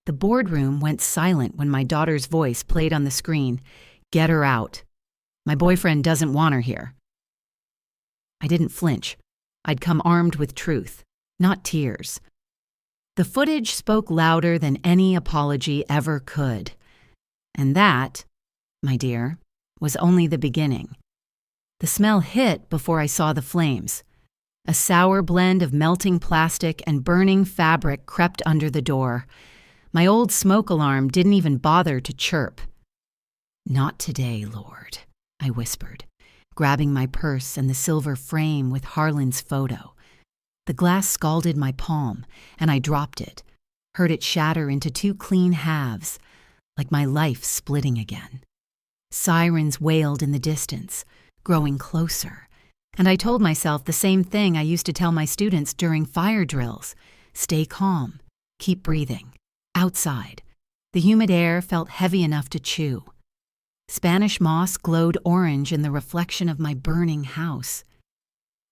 The boardroom went silent when my daughter's voice played on the screen. "Get her out. My boyfriend doesn't want her here." I didn't flinch. I'd come armed with truth, not tears. The footage spoke louder than any apology ever could. And that, my dear, was only the beginning. The smell hit before I saw the flames. A sour blend of melting plastic and burning fabric crept under the door. My old smoke alarm didn't even bother to chirp. "Not today, Lord," I whispered, grabbing my purse and the silver frame with Harlan's photo. The glass scalded my palm, and I dropped it, heard it shatter into two clean halves, like my life splitting again. Sirens wailed in the distance, growing closer, and I told myself the same thing I used to tell my students during fire drills. Stay calm, keep breathing. Outside, the humid air felt heavy enough to chew. Spanish moss glowed orange in the reflection of my burning house.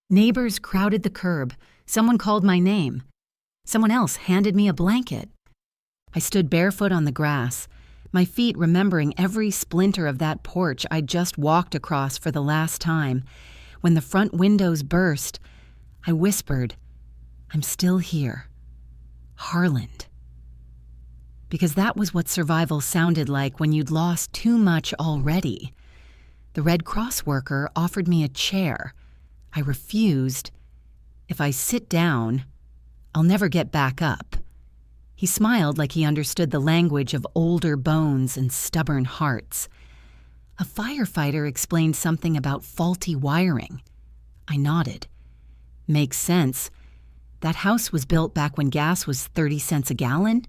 Neighbors crowded the curb. Someone called my name. Someone else handed me a blanket. I stood barefoot on the grass, my feet remembering every splinter of that porch I'd just walked across for the last time. When the front windows burst, I whispered, "I'm still here. Harlan." Because that was what survival sounded like when you'd lost too much already. The Red Cross worker offered me a chair. I refused. If I sit down, I'll never get back up. He smiled like he understood the language of older bones and stubborn hearts. A firefighter explained something about faulty wiring. I nodded. Makes sense. That house was built back when gas was 30 cents a gallon.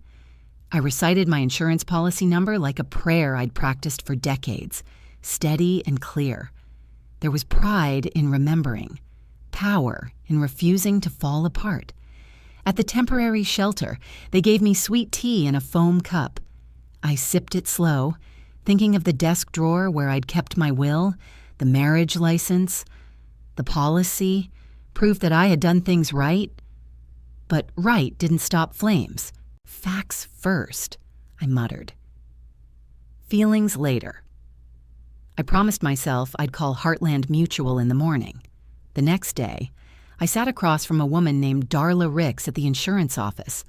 I recited my insurance policy number like a prayer I'd practiced for decades, steady and clear. There was pride in remembering, power in refusing to fall apart. At the temporary shelter, they gave me sweet tea in a foam cup. I sipped it slow, thinking of the desk drawer where I'd kept my will, the marriage license, the policy, proof that I had done things right. But right didn't stop flames. Facts first, I muttered. Feelings later. I promised myself I'd call Heartland Mutual in the morning. The next day, I sat across from a woman named Darla Ricks at the insurance office.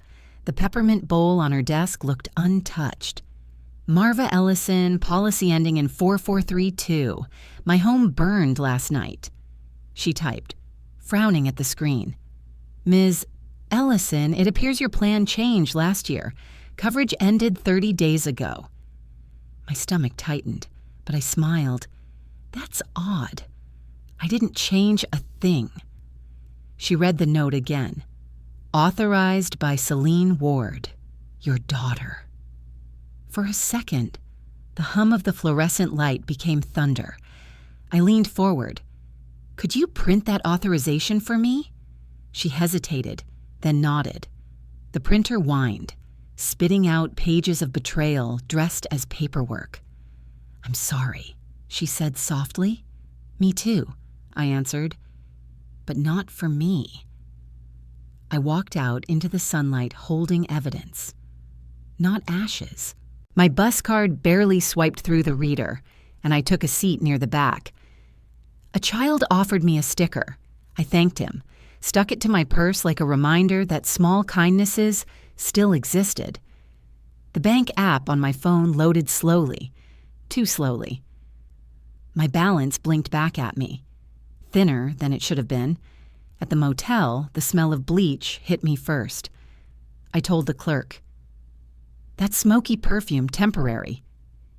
The peppermint bowl on her desk looked untouched. "Marva Ellison, policy ending in 4432. My home burned last night," she typed, frowning at the screen. "Ms. Ellison, it appears your plan changed last year. Coverage ended 30 days ago." My stomach tightened, but I smiled. That's odd. I didn't change a thing. She read the note again. "Authorized by Celine Ward, your daughter." For a second, the hum of the fluorescent light became thunder. I leaned forward. "Could you print that authorization for me?" She hesitated, then nodded. The printer whined, spitting out pages of betrayal dressed as paperwork. "I'm sorry," she said softly. "Me too," I answered. "But not for me." I walked out into the sunlight holding evidence. Not ashes. My bus card barely swiped through the reader, and I took a seat near the back. A child offered me a sticker. I thanked him, stuck it to my purse like a reminder that small kindnesses still existed. The bank app on my phone loaded slowly, too slowly. My balance blinked back at me, thinner than it should have been. At the motel, the smell of bleach hit me first. I told the clerk, "That smoky perfume, temporary."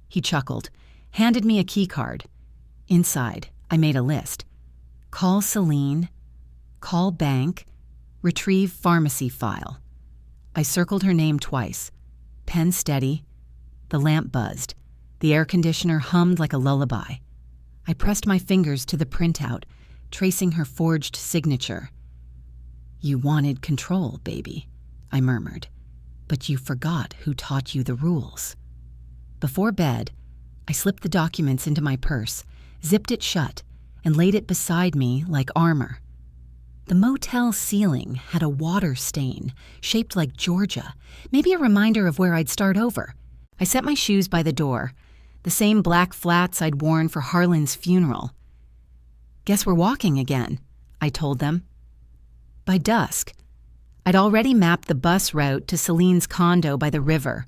He chuckled, handed me a key card. Inside, I made a list. Call Celine, call bank, retrieve pharmacy file. I circled her name twice. Pen steady. The lamp buzzed. The air conditioner hummed like a lullaby. I pressed my fingers to the printout, tracing her forged signature. "You wanted control, baby," I murmured, "but you forgot who taught you the rules." Before bed, I slipped the documents into my purse, zipped it shut, and laid it beside me like armor. The motel ceiling had a water stain, shaped like Georgia, maybe a reminder of where I'd start over. I set my shoes by the door, the same black flats I'd worn for Harlan's funeral. "Guess we're walking again," I told them. By dusk, I'd already mapped the bus route to Celine's condo by the river.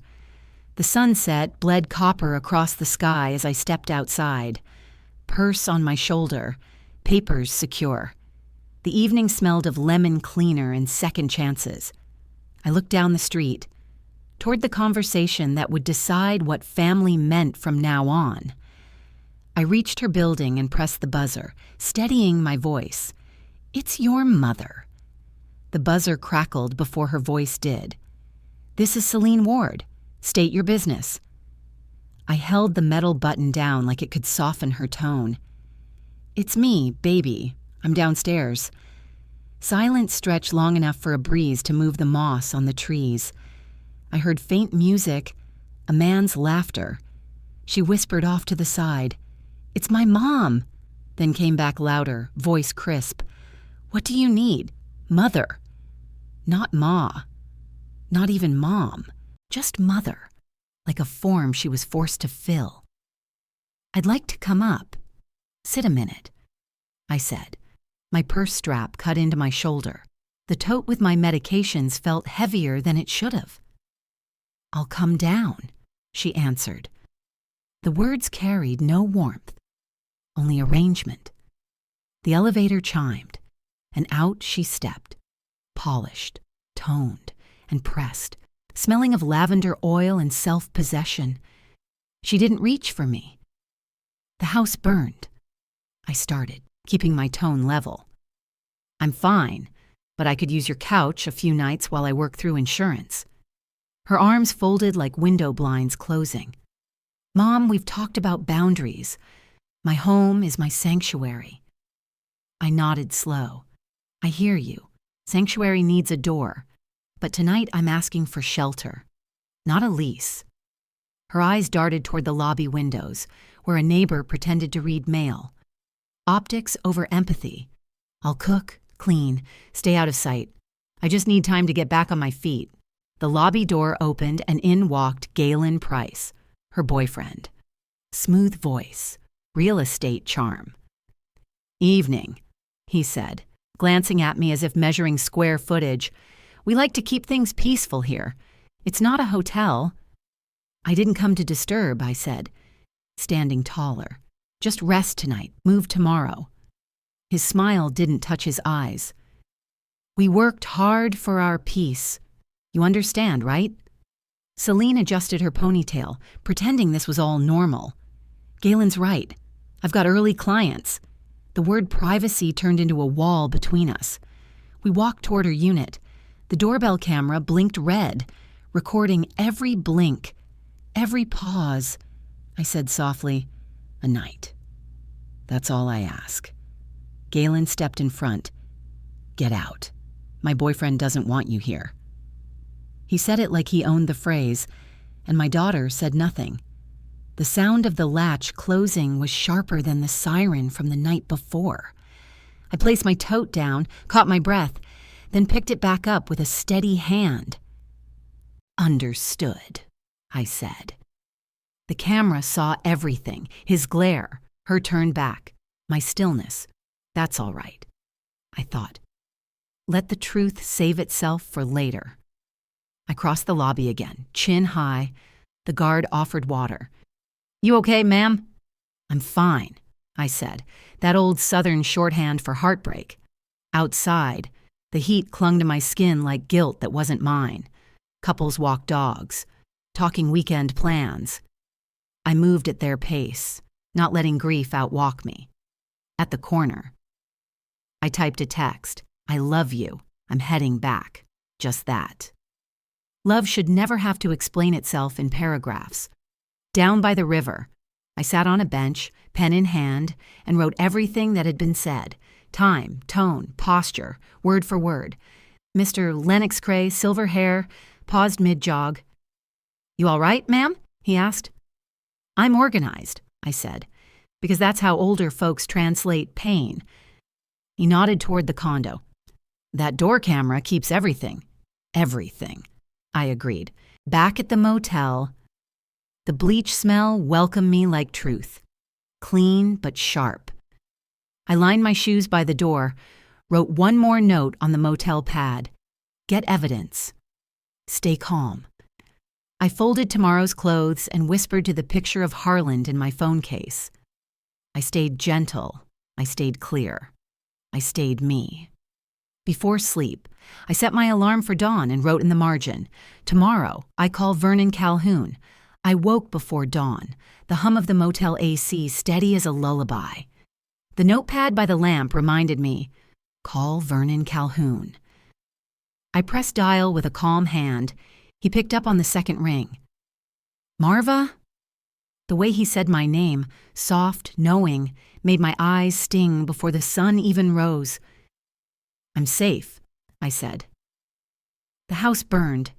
The sunset bled copper across the sky as I stepped outside, purse on my shoulder, papers secure. The evening smelled of lemon cleaner and second chances. I looked down the street, toward the conversation that would decide what family meant from now on. I reached her building and pressed the buzzer, steadying my voice. "It's your mother." The buzzer crackled before her voice did. "This is Celine Ward. State your business." I held the metal button down like it could soften her tone. "It's me, baby. I'm downstairs." Silence stretched long enough for a breeze to move the moss on the trees. I heard faint music, a man's laughter. She whispered off to the side, "It's my mom," then came back louder, voice crisp. "What do you need? Mother." Not Ma. Not even mom. Just mother. Like a form she was forced to fill. "I'd like to come up. Sit a minute," I said. My purse strap cut into my shoulder. The tote with my medications felt heavier than it should have. "I'll come down," she answered. The words carried no warmth, only arrangement. The elevator chimed, and out she stepped, polished, toned, and pressed, smelling of lavender oil and self-possession. She didn't reach for me. "The house burned," I started, keeping my tone level. "I'm fine, but I could use your couch a few nights while I work through insurance." Her arms folded like window blinds closing. "Mom, we've talked about boundaries. My home is my sanctuary." I nodded slow. "I hear you. Sanctuary needs a door. But tonight I'm asking for shelter, not a lease." Her eyes darted toward the lobby windows, where a neighbor pretended to read mail. Optics over empathy. "I'll cook, clean, stay out of sight. I just need time to get back on my feet." The lobby door opened and in walked Galen Price, her boyfriend. Smooth voice, real estate charm. "Evening," he said, glancing at me as if measuring square footage. "We like to keep things peaceful here. It's not a hotel." "I didn't come to disturb," I said, standing taller. "Just rest tonight, move tomorrow." His smile didn't touch his eyes. "We worked hard for our peace. You understand, right?" Celine adjusted her ponytail, pretending this was all normal. "Galen's right. I've got early clients." The word privacy turned into a wall between us. We walked toward her unit. The doorbell camera blinked red, recording every blink, every pause. I said softly, "A night. That's all I ask." Galen stepped in front. "Get out. My boyfriend doesn't want you here." He said it like he owned the phrase, and my daughter said nothing. The sound of the latch closing was sharper than the siren from the night before. I placed my tote down, caught my breath, then picked it back up with a steady hand. "Understood," I said. The camera saw everything, his glare, her turn back, my stillness. That's all right, I thought. Let the truth save itself for later. I crossed the lobby again, chin high. The guard offered water. "You okay, ma'am?" "I'm fine," I said, that old Southern shorthand for heartbreak. Outside, the heat clung to my skin like guilt that wasn't mine. Couples walked dogs, talking weekend plans. I moved at their pace, not letting grief outwalk me. At the corner, I typed a text. "I love you. I'm heading back." Just that. Love should never have to explain itself in paragraphs. Down by the river, I sat on a bench, pen in hand, and wrote everything that had been said. Time, tone, posture, word for word. Mr. Lennox Cray, silver hair, paused mid-jog. "You all right, ma'am?" he asked. "I'm organized," I said, because that's how older folks translate pain. He nodded toward the condo. That door camera keeps everything. Everything, I agreed. Back at the motel, the bleach smell welcomed me like truth. Clean but sharp. I lined my shoes by the door, wrote one more note on the motel pad. Get evidence. Stay calm. I folded tomorrow's clothes and whispered to the picture of Harland in my phone case. I stayed gentle. I stayed clear. I stayed me. Before sleep, I set my alarm for dawn and wrote in the margin, tomorrow, I call Vernon Calhoun. I woke before dawn, the hum of the motel AC steady as a lullaby. The notepad by the lamp reminded me, call Vernon Calhoun. I pressed dial with a calm hand. He picked up on the second ring. Marva? The way he said my name, soft, knowing, made my eyes sting before the sun even rose. I'm safe, I said. The house burned.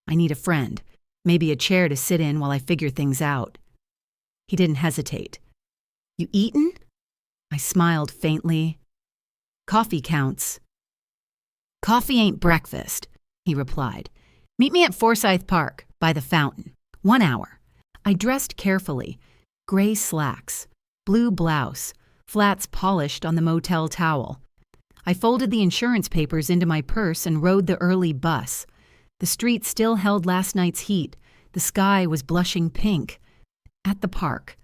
I need a friend, maybe a chair to sit in while I figure things out. He didn't hesitate. You eaten? I smiled faintly. Coffee counts. Coffee ain't breakfast, he replied. Meet me at Forsyth Park, by the fountain. 1 hour. I dressed carefully. Gray slacks, blue blouse, flats polished on the motel towel. I folded the insurance papers into my purse and rode the early bus. The street still held last night's heat. The sky was blushing pink. At the park,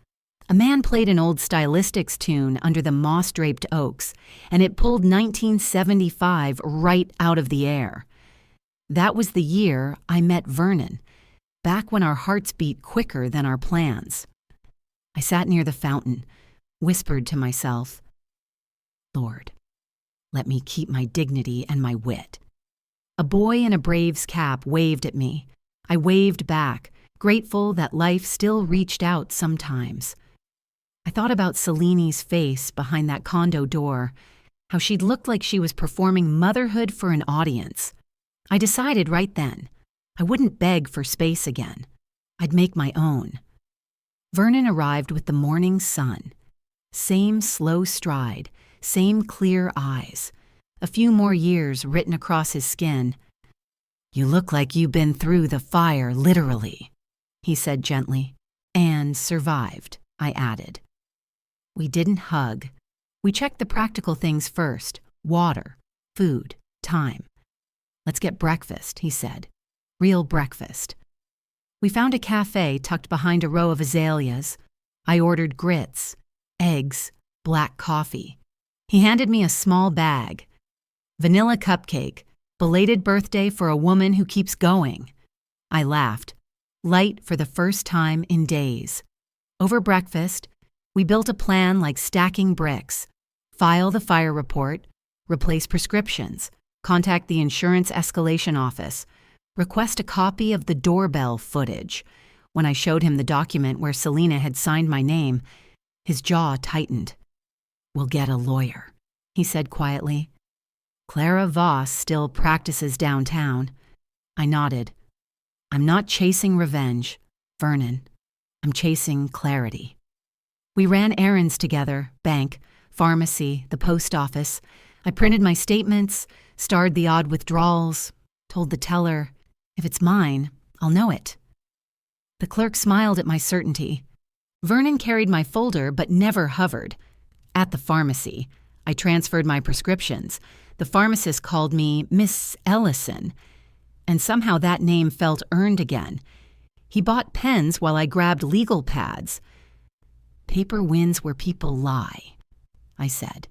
a man played an old Stylistics tune under the moss-draped oaks, and it pulled 1975 right out of the air. That was the year I met Vernon, back when our hearts beat quicker than our plans. I sat near the fountain, whispered to myself, Lord, let me keep my dignity and my wit. A boy in a Braves cap waved at me. I waved back, grateful that life still reached out sometimes. I thought about Celine's face behind that condo door, how she'd looked like she was performing motherhood for an audience. I decided right then, I wouldn't beg for space again. I'd make my own. Vernon arrived with the morning sun. Same slow stride, same clear eyes. A few more years written across his skin. You look like you've been through the fire, literally, he said gently. And survived, I added. We didn't hug. We checked the practical things first. Water, food, time. Let's get breakfast, he said. Real breakfast. We found a cafe tucked behind a row of azaleas. I ordered grits, eggs, black coffee. He handed me a small bag. Vanilla cupcake, belated birthday for a woman who keeps going. I laughed, light for the first time in days. Over breakfast, we built a plan like stacking bricks. File the fire report, replace prescriptions, contact the insurance escalation office, request a copy of the doorbell footage. When I showed him the document where Selena had signed my name, his jaw tightened. We'll get a lawyer, he said quietly. Clara Voss still practices downtown. I nodded. I'm not chasing revenge, Vernon. I'm chasing clarity. We ran errands together, bank, pharmacy, the post office. I printed my statements, starred the odd withdrawals, told the teller, if it's mine, I'll know it. The clerk smiled at my certainty. Vernon carried my folder but never hovered. At the pharmacy, I transferred my prescriptions. The pharmacist called me Miss Ellison, and somehow that name felt earned again. He bought pens while I grabbed legal pads. Paper wins where people lie, I said.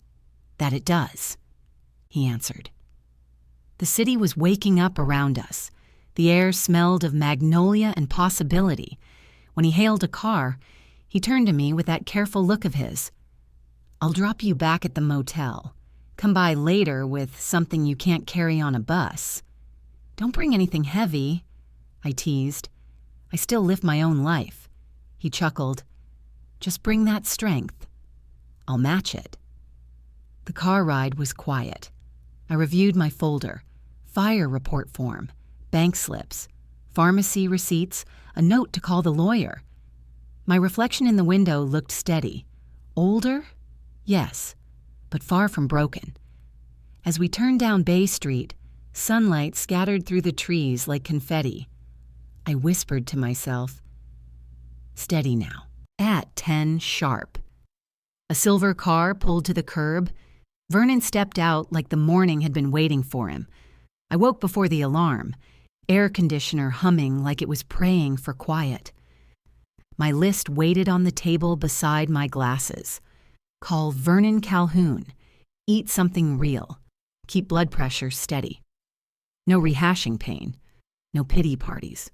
That it does, he answered. The city was waking up around us. The air smelled of magnolia and possibility. When he hailed a car, he turned to me with that careful look of his. I'll drop you back at the motel. Come by later with something you can't carry on a bus. Don't bring anything heavy, I teased. I still live my own life. He chuckled. Just bring that strength. I'll match it. The car ride was quiet. I reviewed my folder. Fire report form, bank slips, pharmacy receipts, a note to call the lawyer. My reflection in the window looked steady. Older? Yes, but far from broken. As we turned down Bay Street, sunlight scattered through the trees like confetti. I whispered to myself, "Steady now." At 10 sharp. A silver car pulled to the curb. Vernon stepped out like the morning had been waiting for him. I woke before the alarm, air conditioner humming like it was praying for quiet. My list waited on the table beside my glasses. Call Vernon Calhoun. Eat something real. Keep blood pressure steady. No rehashing pain. No pity parties.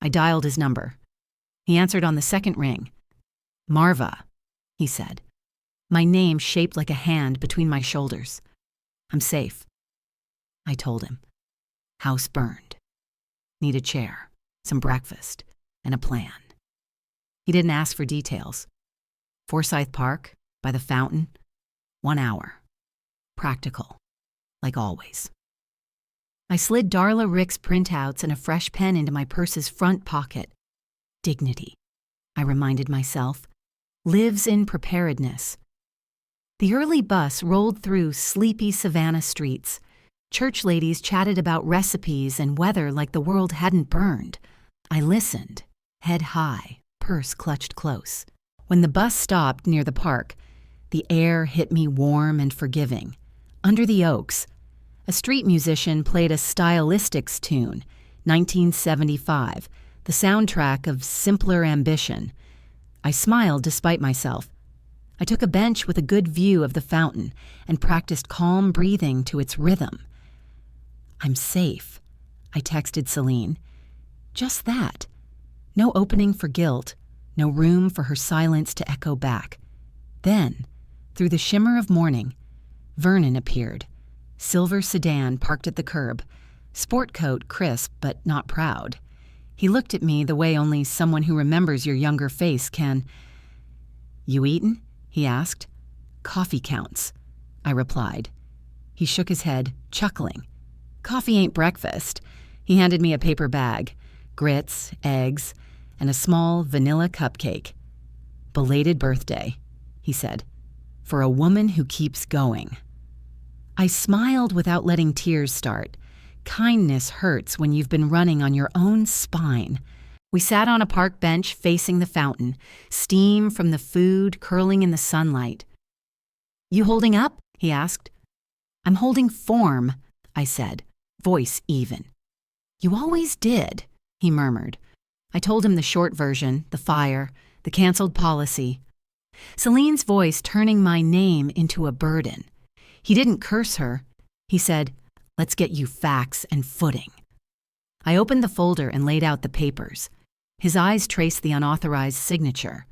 I dialed his number. He answered on the second ring. "Marva," he said. My name shaped like a hand between my shoulders. "I'm safe," I told him. "House burned. Need a chair, some breakfast, and a plan." He didn't ask for details. Forsyth Park, by the fountain, 1 hour. Practical, like always. I slid Darla Rick's printouts and a fresh pen into my purse's front pocket. Dignity, I reminded myself, lives in preparedness. The early bus rolled through sleepy Savannah streets. Church ladies chatted about recipes and weather like the world hadn't burned. I listened, head high, purse clutched close. When the bus stopped near the park, the air hit me warm and forgiving. Under the oaks, a street musician played a stylistics tune, 1975, the soundtrack of Simpler Ambition. I smiled despite myself. I took a bench with a good view of the fountain and practiced calm breathing to its rhythm. "I'm safe," I texted Celine. Just that. No opening for guilt, no room for her silence to echo back. Then, through the shimmer of morning, Vernon appeared. Silver sedan parked at the curb, sport coat crisp but not proud. He looked at me the way only someone who remembers your younger face can. "You eatin'?" he asked. "Coffee counts," I replied. He shook his head, chuckling. "Coffee ain't breakfast." He handed me a paper bag, grits, eggs, and a small vanilla cupcake. "Belated birthday," he said, "for a woman who keeps going." I smiled without letting tears start. Kindness hurts when you've been running on your own spine. We sat on a park bench facing the fountain, steam from the food curling in the sunlight. "You holding up?" he asked. "I'm holding form," I said, voice even. "You always did," he murmured. I told him the short version, the fire, the canceled policy. Celine's voice turning my name into a burden. He didn't curse her. He said, "Let's get you facts and footing." I opened the folder and laid out the papers. His eyes traced the unauthorized signature.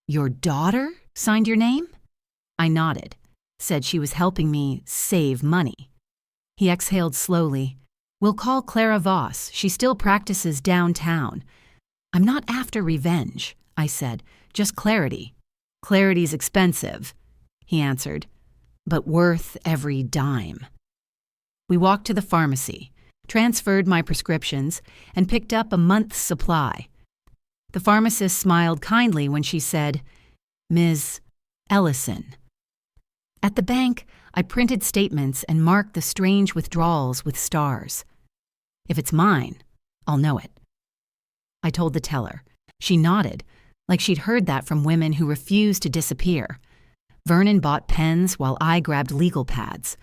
"Your daughter signed your name?" I nodded, said she was helping me save money. He exhaled slowly. "We'll call Clara Voss. She still practices downtown." "I'm not after revenge," I said, "just clarity." "Clarity's expensive," he answered, "but worth every dime." We walked to the pharmacy, transferred my prescriptions, and picked up a month's supply. The pharmacist smiled kindly when she said, "Ms. Ellison." At the bank, I printed statements and marked the strange withdrawals with stars. "If it's mine, I'll know it." I told the teller. She nodded, like she'd heard that from women who refused to disappear. Vernon bought pens while I grabbed legal pads.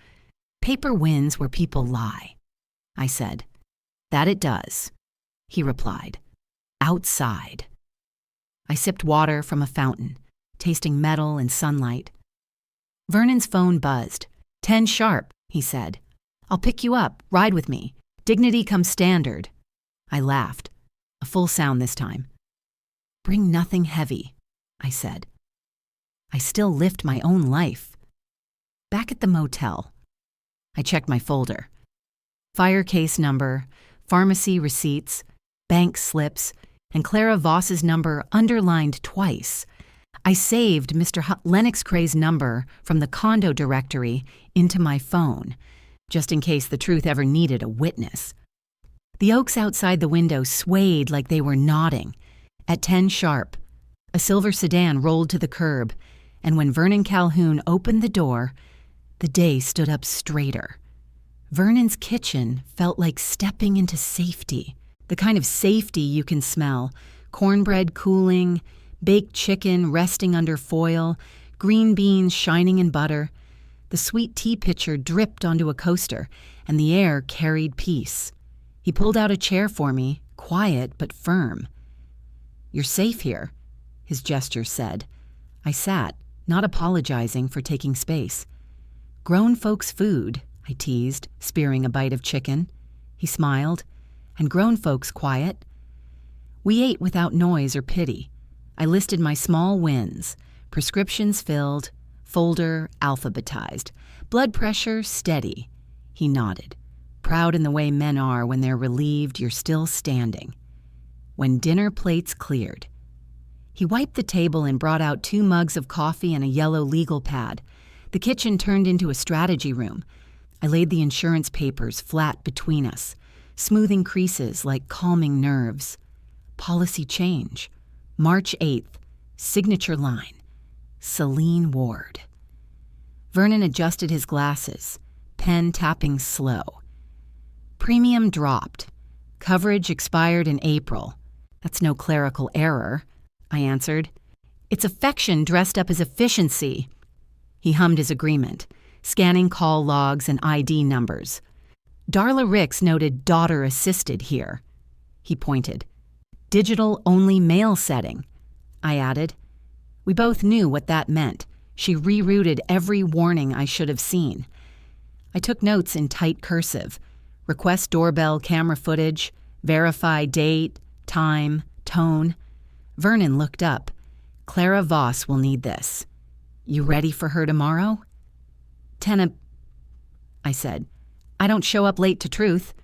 "Paper wins where people lie," I said. "That it does," he replied. "Outside." I sipped water from a fountain, tasting metal and sunlight. Vernon's phone buzzed. 10 sharp, he said. "I'll pick you up. Ride with me. Dignity comes standard." I laughed. A full sound this time. "Bring nothing heavy," I said. I still lift my own life. Back at the motel, I checked my folder. Fire case number, pharmacy receipts, bank slips, and Clara Voss's number underlined twice. I saved Mr. Lennox Cray's number from the condo directory into my phone, just in case the truth ever needed a witness. The oaks outside the window swayed like they were nodding. At 10 sharp, a silver sedan rolled to the curb, and when Vernon Calhoun opened the door, The day stood up straighter. Vernon's kitchen felt like stepping into safety, the kind of safety you can smell: cornbread cooling, baked chicken resting under foil, green beans shining in butter. The sweet tea pitcher dripped onto a coaster, and the air carried peace. He pulled out a chair for me, quiet but firm. "You're safe here," his gesture said. I sat, not apologizing for taking space. "Grown folks' food," I teased, spearing a bite of chicken. He smiled. "And grown folks' quiet." We ate without noise or pity. I listed my small wins: prescriptions filled, folder alphabetized, blood pressure steady. He nodded, proud in the way men are when they're relieved you're still standing. When dinner plates cleared, he wiped the table and brought out 2 mugs of coffee and a yellow legal pad. The kitchen turned into a strategy room. I laid the insurance papers flat between us, smoothing creases like calming nerves. Policy change. March 8th. Signature line. Celine Ward. Vernon adjusted his glasses, pen tapping slow. Premium dropped. Coverage expired in April. That's no clerical error, I answered. It's affection dressed up as efficiency. He hummed his agreement, scanning call logs and ID numbers. Darla Ricks noted daughter assisted here. He pointed. Digital only mail setting, I added. We both knew what that meant. She rerouted every warning I should have seen. I took notes in tight cursive. Request doorbell camera footage, verify date, time, tone. Vernon looked up. Clara Voss will need this. You ready for her tomorrow? 10 I said. I don't show up late to truth.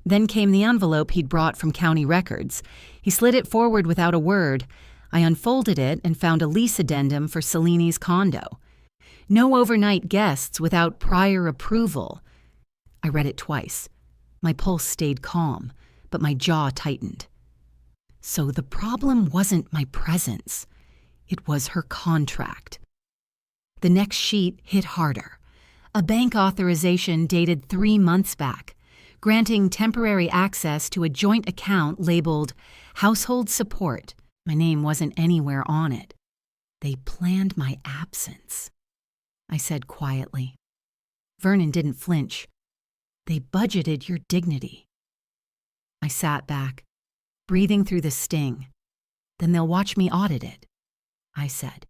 Then came the envelope he'd brought from county records. He slid it forward without a word. I unfolded it and found a lease addendum for Celine's condo. No overnight guests without prior approval. I read it twice. My pulse stayed calm, but my jaw tightened. So the problem wasn't my presence. It was her contract. The next sheet hit harder. A bank authorization dated 3 months back, granting temporary access to a joint account labeled Household Support. My name wasn't anywhere on it. They planned my absence, I said quietly. Vernon didn't flinch. They budgeted your dignity. I sat back, breathing through the sting. Then they'll watch me audit it, I said.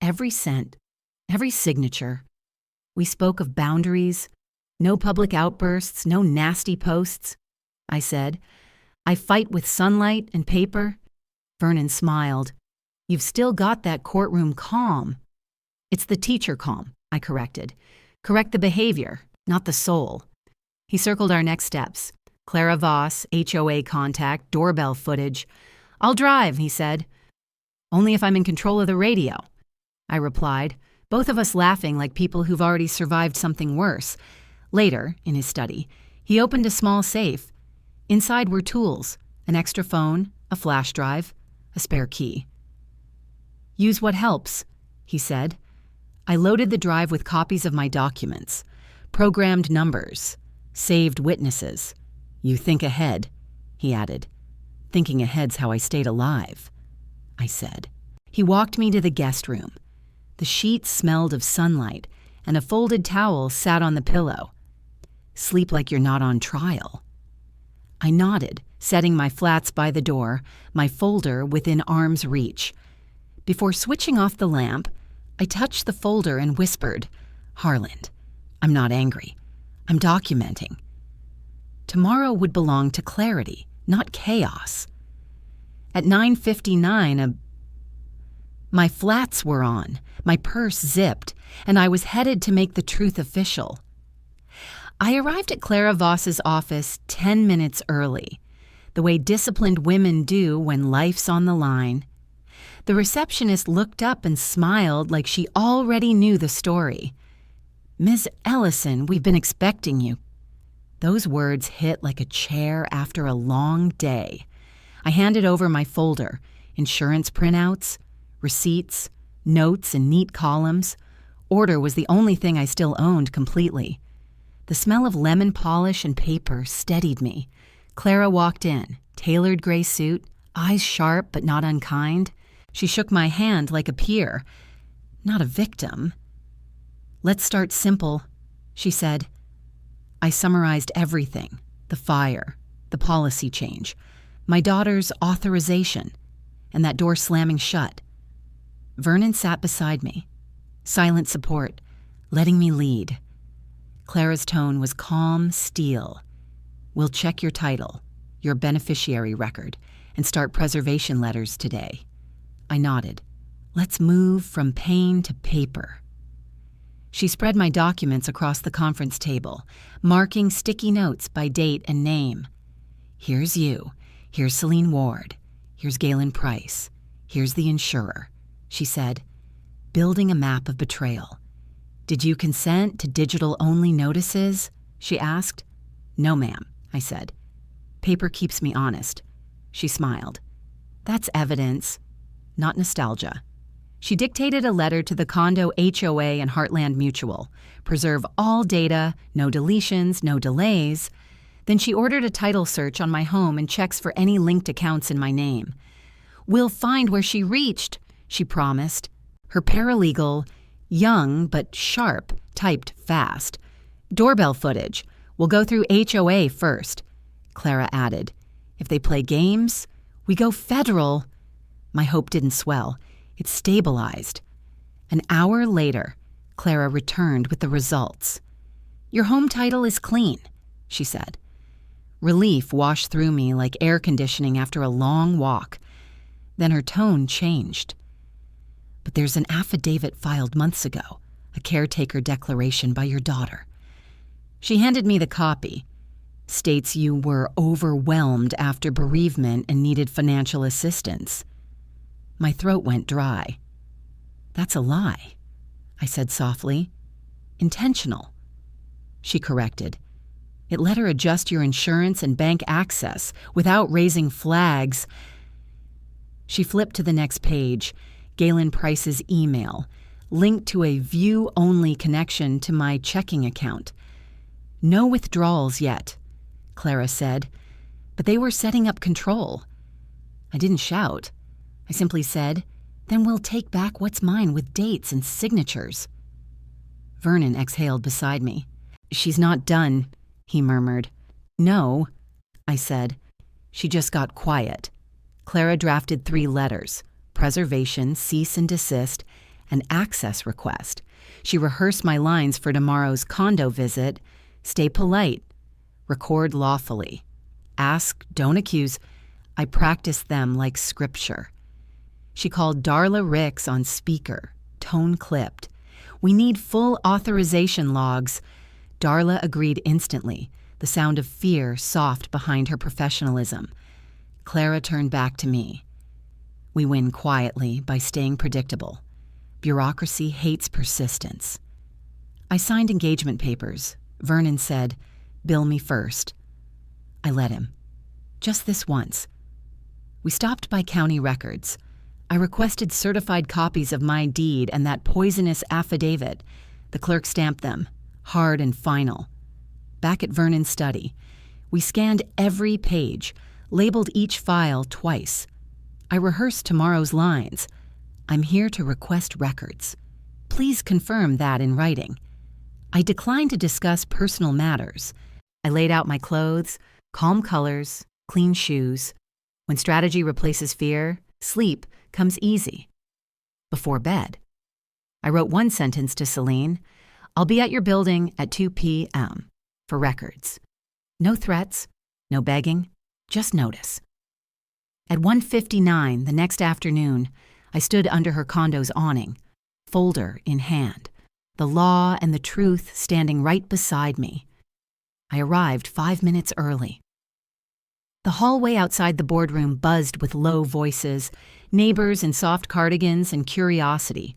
Every cent, every signature. We spoke of boundaries, no public outbursts, no nasty posts. I said, I fight with sunlight and paper. Vernon smiled. You've still got that courtroom calm. It's the teacher calm, I corrected. Correct the behavior, not the soul. He circled our next steps. Clara Voss, HOA contact, doorbell footage. I'll drive, he said. Only if I'm in control of the radio, I replied, both of us laughing like people who've already survived something worse. Later, in his study, he opened a small safe. Inside were tools, an extra phone, a flash drive, a spare key. Use what helps, he said. I loaded the drive with copies of my documents, programmed numbers, saved witnesses. You think ahead, he added. Thinking ahead's how I stayed alive, I said. He walked me to the guest room. The sheets smelled of sunlight, and a folded towel sat on the pillow. Sleep like you're not on trial. I nodded, setting my flats by the door, my folder within arm's reach. Before switching off the lamp, I touched the folder and whispered, Harland, I'm not angry. I'm documenting. Tomorrow would belong to clarity, not chaos. At 9:59, my flats were on, my purse zipped, and I was headed to make the truth official. I arrived at Clara Voss's office 10 minutes early, the way disciplined women do when life's on the line. The receptionist looked up and smiled like she already knew the story. Ms. Ellison, we've been expecting you. Those words hit like a chair after a long day. I handed over my folder, insurance printouts, receipts, notes in neat columns, Order was the only thing I still owned completely. The smell of lemon polish and paper steadied me. Clara walked in, tailored gray suit, eyes sharp but not unkind. She shook my hand like a peer, not a victim. "Let's start simple," she said. I summarized everything: the fire, the policy change, my daughter's authorization, and that door slamming shut. Vernon sat beside me, silent support, letting me lead. Clara's tone was calm steel. "We'll check your title, your beneficiary record, and start preservation letters today." I nodded. "Let's move from pain to paper." She spread my documents across the conference table, marking sticky notes by date and name. "Here's you. Here's Celine Ward. Here's Galen Price. Here's the insurer," she said, building a map of betrayal. "Did you consent to digital-only notices?" she asked. "No, ma'am," I said. "Paper keeps me honest." She smiled. "That's evidence, not nostalgia." She dictated a letter to the condo HOA and Heartland Mutual. Preserve all data, no deletions, no delays. Then she ordered a title search on my home and checks for any linked accounts in my name. "We'll find where she reached," she promised. Her paralegal, young but sharp, typed fast. "Doorbell footage. We'll go through HOA first," Clara added. "If they play games, we go federal." My hope didn't swell. It stabilized. An hour later, Clara returned with the results. "Your home title is clean," she said. Relief washed through me like air conditioning after a long walk. Then her tone changed. "But there's an affidavit filed months ago, a caretaker declaration by your daughter." She handed me the copy. "States you were overwhelmed after bereavement and needed financial assistance." My throat went dry. "That's a lie," I said softly. "Intentional." She corrected. "It let her adjust your insurance and bank access without raising flags." She flipped to the next page, Galen Price's email, linked to a view-only connection to my checking account. "No withdrawals yet," Clara said, but they were setting up control. I didn't shout. I simply said, "Then we'll take back what's mine with dates and signatures." Vernon exhaled beside me. "She's not done," he murmured. "No," I said. She just got quiet. Clara drafted 3 letters: preservation, cease and desist, and access request. She rehearsed my lines for tomorrow's condo visit. "Stay polite. Record lawfully. Ask, don't accuse." I practiced them like scripture. She called Darla Ricks on speaker, tone clipped. "We need full authorization logs." Darla agreed instantly, the sound of fear soft behind her professionalism. Clara turned back to me. "We win quietly by staying predictable. Bureaucracy hates persistence." I signed engagement papers. Vernon said, "Bill me first." I let him. Just this once. We stopped by county records. I requested certified copies of my deed and that poisonous affidavit. The clerk stamped them, hard and final. Back at Vernon's study, we scanned every page, labeled each file twice. I rehearsed tomorrow's lines. "I'm here to request records. Please confirm that in writing." I declined to discuss personal matters. I laid out my clothes, calm colors, clean shoes. When strategy replaces fear, sleep comes easy. Before bed, I wrote one sentence to Celine: "I'll be at your building at 2 p.m. for records." No threats, no begging, just notice. At 1:59 the next afternoon, I stood under her condo's awning, folder in hand, the law and the truth standing right beside me. I arrived 5 minutes early. The hallway outside the boardroom buzzed with low voices, neighbors in soft cardigans and curiosity.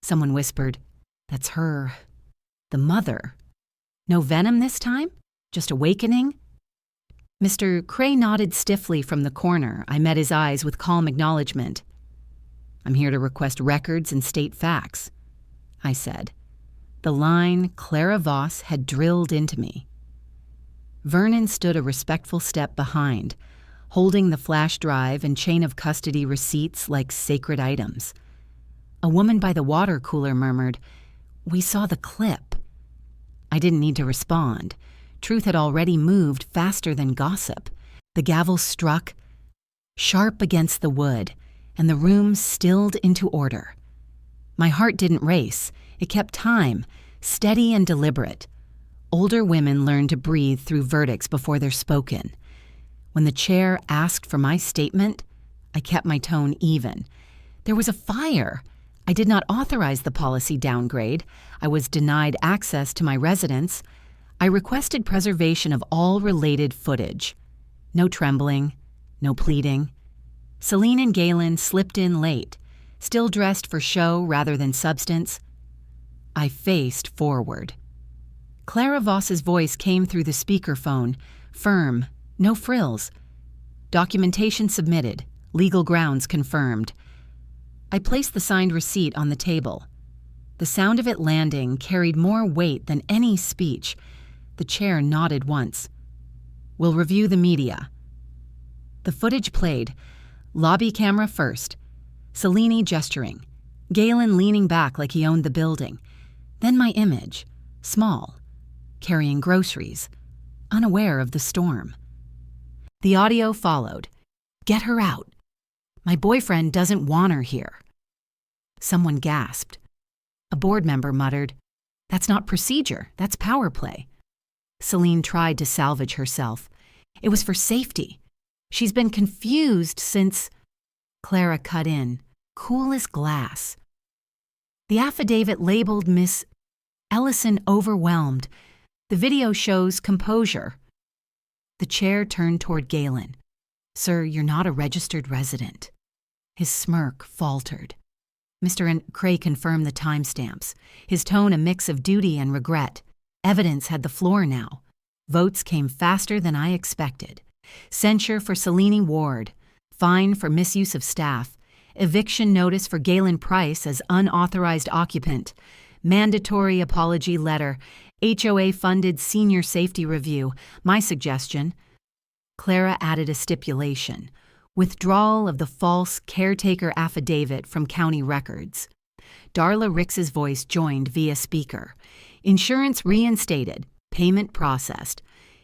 Someone whispered, "That's her. The mother. No venom this time? Just awakening?" Mr. Cray nodded stiffly from the corner. I met his eyes with calm acknowledgement. "I'm here to request records and state facts," I said. The line Clara Voss had drilled into me. Vernon stood a respectful step behind, holding the flash drive and chain of custody receipts like sacred items. A woman by the water cooler murmured, "We saw the clip." I didn't need to respond. Truth had already moved faster than gossip. The gavel struck, sharp against the wood, and the room stilled into order. My heart didn't race. It kept time, steady and deliberate. Older women learn to breathe through verdicts before they're spoken. When the chair asked for my statement, I kept my tone even. There was a fire. I did not authorize the policy downgrade. I was denied access to my residence. I requested preservation of all related footage. No trembling, no pleading. Celine and Galen slipped in late, still dressed for show rather than substance. I faced forward. Clara Voss's voice came through the speakerphone, firm, no frills. Documentation submitted, legal grounds confirmed. I placed the signed receipt on the table. The sound of it landing carried more weight than any speech. The chair nodded once. "We'll review the media." The footage played. Lobby camera first. Cellini gesturing. Galen leaning back like he owned the building. Then my image, small, carrying groceries, unaware of the storm. The audio followed. "Get her out. My boyfriend doesn't want her here." Someone gasped. A board member muttered, "That's not procedure, that's power play." Celine tried to salvage herself. "It was for safety. She's been confused since—" Clara cut in, cool as glass. The affidavit labeled Miss Ellison overwhelmed. The video shows composure. The chair turned toward Galen. "Sir, you're not a registered resident." His smirk faltered. Mr. Cray confirmed the timestamps, his tone a mix of duty and regret. Evidence had the floor now. Votes came faster than I expected. Censure for Cellini Ward, fine for misuse of staff, eviction notice for Galen Price as unauthorized occupant, mandatory apology letter, HOA-funded senior safety review. My suggestion. Clara added a stipulation. Withdrawal of the false caretaker affidavit from county records. Darla Ricks's voice joined via speaker. Insurance reinstated. Payment processed.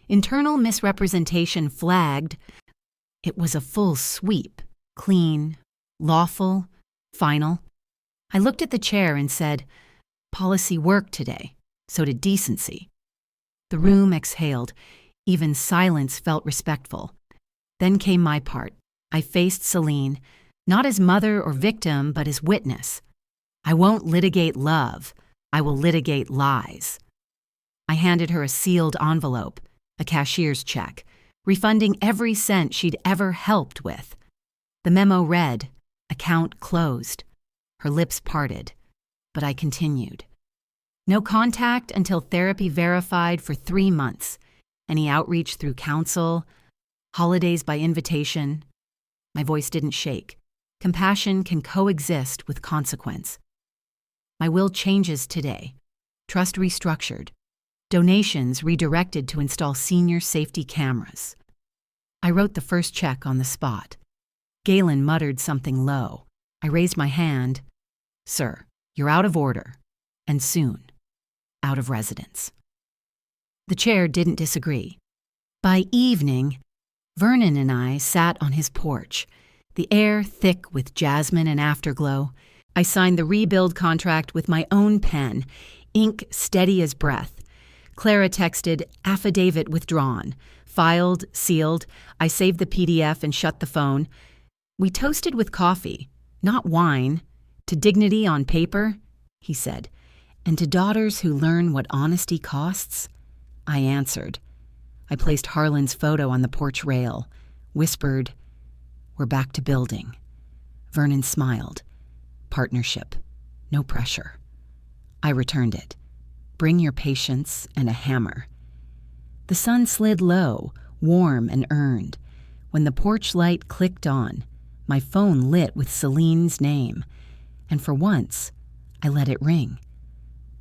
Internal misrepresentation flagged. It was a full sweep. Clean, lawful, final. I looked at the chair and said, "Policy worked today. So did decency." The room exhaled. Even silence felt respectful. Then came my part. I faced Celine, not as mother or victim, but as witness. I won't litigate love. I will litigate lies. I handed her a sealed envelope, a cashier's check, refunding every cent she'd ever helped with. The memo read, "Account closed." Her lips parted, but I continued. No contact until therapy verified for 3 months. Any outreach through counsel, holidays by invitation. My voice didn't shake. Compassion can coexist with consequence. My will changes today. Trust restructured. Donations redirected to install senior safety cameras. I wrote the first check on the spot. Galen muttered something low. I raised my hand. "Sir, you're out of order. And soon. Out of residence." The chair didn't disagree. By evening, Vernon and I sat on his porch, the air thick with jasmine and afterglow. I signed the rebuild contract with my own pen, ink steady as breath. Clara texted, "Affidavit withdrawn." Filed, sealed. I saved the PDF and shut the phone. We toasted with coffee, not wine. "To dignity on paper," he said, "and to daughters who learn what honesty costs." I answered. I placed Harlan's photo on the porch rail, whispered, "We're back to building." Vernon smiled. "Partnership. No pressure." I returned it. "Bring your patience and a hammer." The sun slid low, warm and earned. When the porch light clicked on, my phone lit with Celine's name, and for once, I let it ring.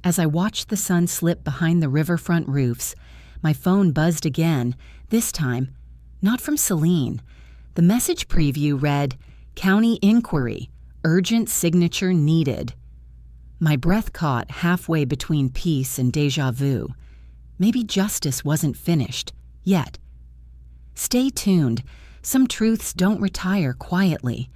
As I watched the sun slip behind the riverfront roofs, my phone buzzed again, this time, not from Celine. The message preview read, "County Inquiry, Urgent Signature Needed." My breath caught halfway between peace and déjà vu. Maybe justice wasn't finished, yet. Stay tuned. Some truths don't retire quietly.